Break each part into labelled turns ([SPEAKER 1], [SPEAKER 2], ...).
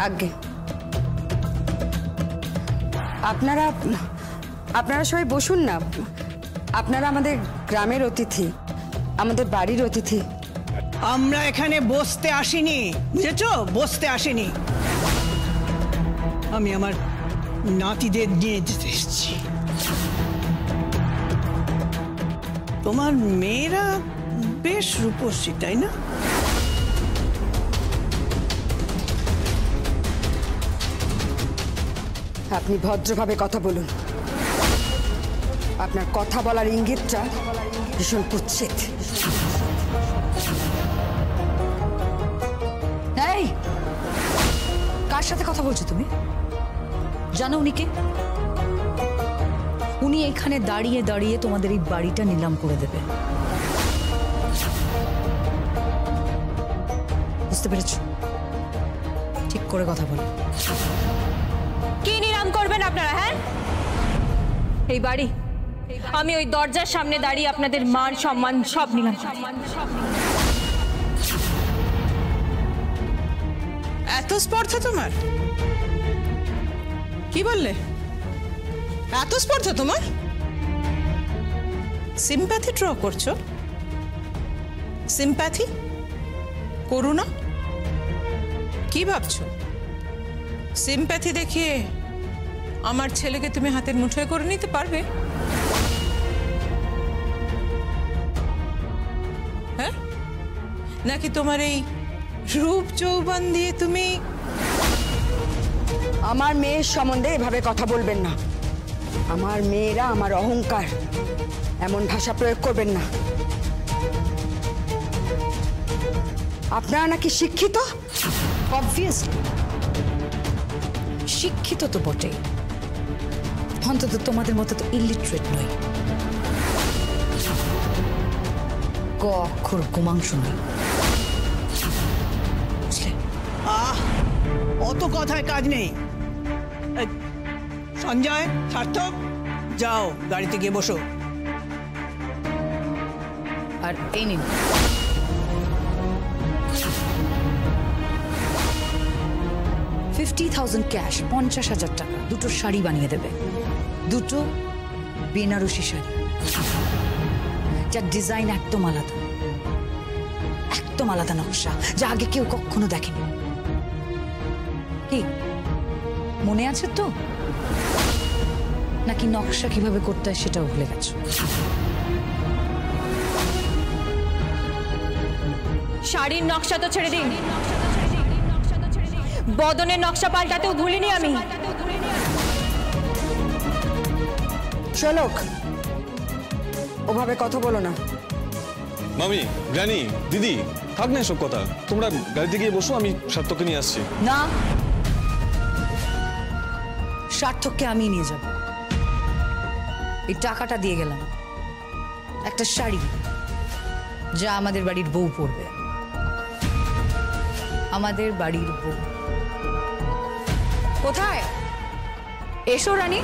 [SPEAKER 1] আগে আপনারা আপনারা সবাই বসুন না। আপনারা আমাদের গ্রামের অতিথি, আমাদের বাড়ির অতিথি।
[SPEAKER 2] আমরা এখানে বসতে আসিনি, বুঝেছো? বসতে আসিনি, আমি আমার নাতিদের নিয়ে যেতে এসেছি। তোমার মেয়েরা বেশ রূপসী, তাই না?
[SPEAKER 1] আপনি ভদ্রভাবে কথা বলুন। আপনার কথা বলার ইঙ্গিতটা ভীষণ কুৎসিত।
[SPEAKER 3] এই, কার সাথে কথা বলছো তুমি? জানো উনি কে? উনি এখানে দাঁড়িয়ে দাঁড়িয়ে তোমাদের এই বাড়িটা নিলাম করে দেবে। বুঝতে পেরেছ? ঠিক করে কথা বলো।
[SPEAKER 4] কি নিলাম করবেন আপনারা? হ্যাঁ, এই বাড়ি আমি ওই দরজার সামনে দাঁড়িয়ে আপনাদের মান সম্মান সব নিলাম।
[SPEAKER 2] এত স্পর্ধা তোমার? কি বললে? এত স্পর্ধা তোমার? সিম্প্যাথি ড্র করছো? সিম্প্যাথি? করুণা? কি ভাবছো? সিম্প্যাথি দেখিয়ে আমার ছেলেকে তুমি হাতের মুঠোয় করে নিতে পারবে? হ্যাঁ, নাকি তোমার এই রূপ যৌবন দিয়ে তুমি?
[SPEAKER 1] আমার মেয়ের সম্বন্ধে এভাবে কথা বলবেন না। আমার মেয়েরা আমার অহংকার, এমন ভাষা প্রয়োগ করবেন না। আপনারা নাকি শিক্ষিত?
[SPEAKER 3] অবভিয়াসলি শিক্ষিত তো বটেই, অন্তত তোমাদের মতো তো ইলিটারেট নই। ক অক্ষর গোমাংস নই।
[SPEAKER 2] অত কথায় কাজ নেই। সঞ্জয়, সার্থক, যাও গাড়িতে গিয়ে বসো।
[SPEAKER 3] আর এই নিন, $50,000 ক্যাশ, 50,000 টাকা, দুটো শাড়ি বানিয়ে দেবে। দুটো বেনারসি শাড়ি, যার ডিজাইন একদম আলাদা, একদম আলাদা নকশা, যা আগে কেউ কখনো দেখেনি। কি মনে আছে তো? নাকি নকশা কিভাবে করতে হয় সেটাও ভুলে গেছো?
[SPEAKER 4] শাড়ির নকশা তো ছেড়ে দিন, বদনের নকশা পাল্টাতেও ভুলিনি আমি।
[SPEAKER 1] চলোক, ওভাবে কথা বলো না।
[SPEAKER 5] মামি, গ্রানি, দিদি, থাক না এসব কথা। তোমরা গাড়িতে গিয়ে বসো, আমি সার্থককে নিয়ে আসছি।
[SPEAKER 3] না, সার্থককে আমি নিয়ে যাব। এই টাকাটা দিয়ে গেলাম, একটা শাড়ি যা আমাদের বাড়ির বউ পরবে। আমাদের বাড়ির বউ কোথায়? এসো রানী।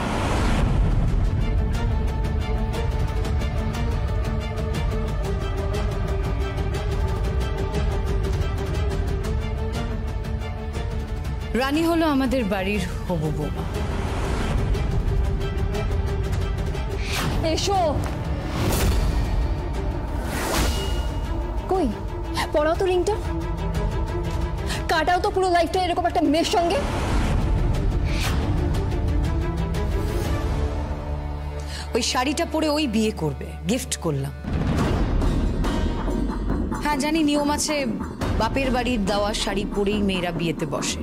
[SPEAKER 3] রানী হলো আমাদের বাড়ির হবু বৌমা।
[SPEAKER 4] এসো। কই পড়াও তো রিংটা, কাটাও তো পুরো লাইফটা এরকম একটা মেয়ের সঙ্গে।
[SPEAKER 3] ওই শাড়িটা পরে ওই বিয়ে করবে, গিফট করলাম। হ্যাঁ জানি নিয়ম আছে, বাপের বাড়ির দেওয়া শাড়ি পরেই মেয়েরা বিয়েতে বসে।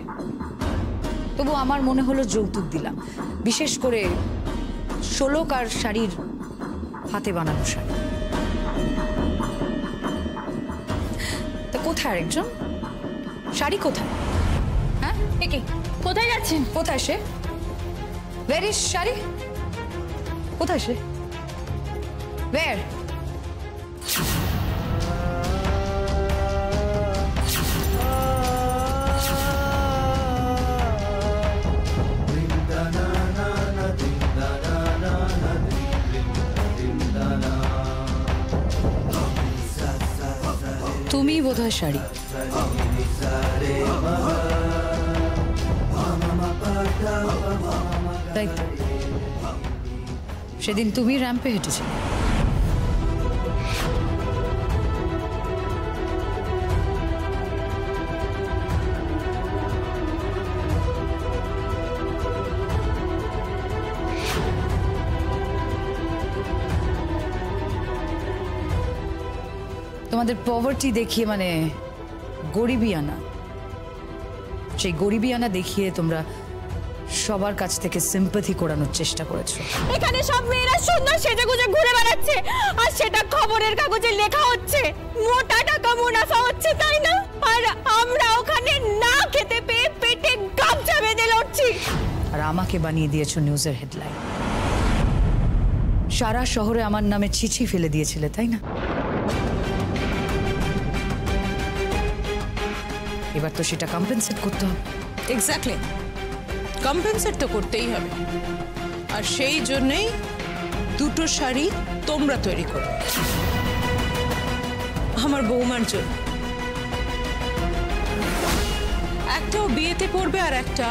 [SPEAKER 3] তবু আমার মনে হলো যৌতুক দিলাম, বিশেষ করে 16 কার শাড়ির হাতে বানানো শাড়ি। তা কোথায় আরেকজন? শাড়ি কোথায়? হ্যাঁ, একে
[SPEAKER 4] কোথায় যাচ্ছেন?
[SPEAKER 3] কোথায় সে? Where is sari? কোথায় সে? Where? তুমি বোধহয় শাড়ি। তাই তো সেদিন তুমি র্যাম্পে হেঁটেছিলে। তোমাদের পভার্টি দেখিয়ে মানে গরিবিয়ানা, সেই গরিবিয়ানা দেখিয়ে তোমরা সবার কাছ থেকে সিম্পাথি করানোর চেষ্টা করেছো।
[SPEAKER 4] এখানে সব মেয়েরা সুন্দর সেজেগুজে ঘুরে বেড়াচ্ছে আর সেটা খবরের কাগজে লেখা হচ্ছে, মোটা টাকা মুনাফা হচ্ছে, তাই না? আর আমরা ওখানে না খেতে পেয়ে পেটে গামছা বেঁধে লড়ছি।
[SPEAKER 3] আর আমাকে বানিয়ে দিয়েছো নিউজের হেডলাইন। সারা শহরে আমার নামে ছিছি ফেলে দিয়েছিলে, তাই না? এবার তো সেটা কম্পেনসেট করতে হবে।
[SPEAKER 2] এক্স্যাক্টলি, কম্পেনসেট তো করতেই হবে। আর সেই জন্যই দুটো শাড়ি তোমরা তৈরি করবে আমার বৌমার জন্য। একটাও বিয়েতে পড়বে আর একটা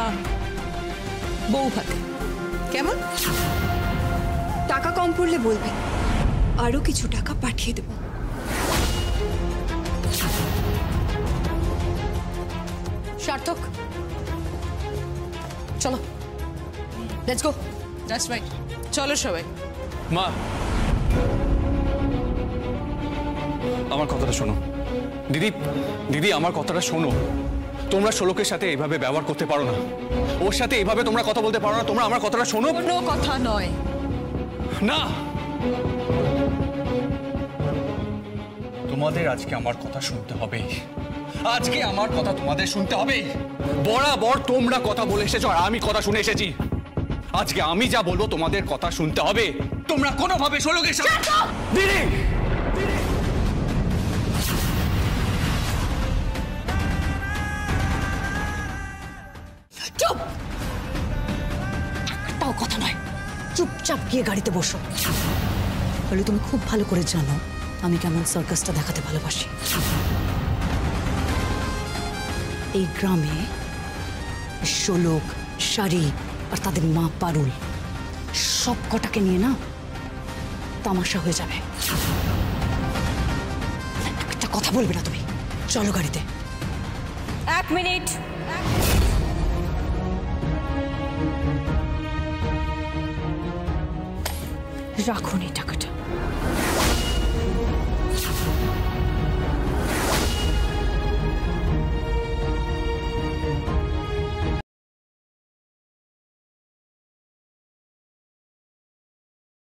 [SPEAKER 2] বউ ভাতে। কেমন?
[SPEAKER 6] টাকা কম পড়লে বলবে, আরো কিছু টাকা পাঠিয়ে দেব।
[SPEAKER 3] সার্থক, চলো, লেটস গো।
[SPEAKER 2] দ্যাটস রাইট, চলো সবাই।
[SPEAKER 5] মা, আমার কথাটা শোনো। দিদি দিদি আমার কথাটা শোনো। তোমরা শোলকের সাথে এইভাবে ব্যবহার করতে পারো না, ওর সাথে এইভাবে তোমরা কথা বলতে পারো না। তোমরা আমার কথাটা শোনো।
[SPEAKER 3] কোনো কথা নয়।
[SPEAKER 5] না, তোমাদের আজকে আমার কথা শুনতে হবে। আজকে আমার কথা তোমাদের শুনতে হবে। বরাবর তোমরা কথা বলে এসেছো আর আমি কথা শুনে এসেছি। আজকে আমি যা বলবো তোমাদের কথা শুনতে হবে। তোমরা কোনোভাবে শোলকের সাথে দিদি
[SPEAKER 3] চুপ, একটাও কথা নয়। চুপচাপ গিয়ে গাড়িতে বসো। বলে তুমি খুব ভালো করে জানো আমি কেমন সার্কাসটা দেখাতে ভালোবাসি। এই গ্রামে শোলক, শাড়ি আর তাদের মা পারুল সব কটাকে নিয়ে না তামাশা হয়ে যাবে। একটা কথা বলবে না তুমি। চলো গাড়িতে।
[SPEAKER 4] এক মিনিট।
[SPEAKER 3] রাখুন এই টাকা।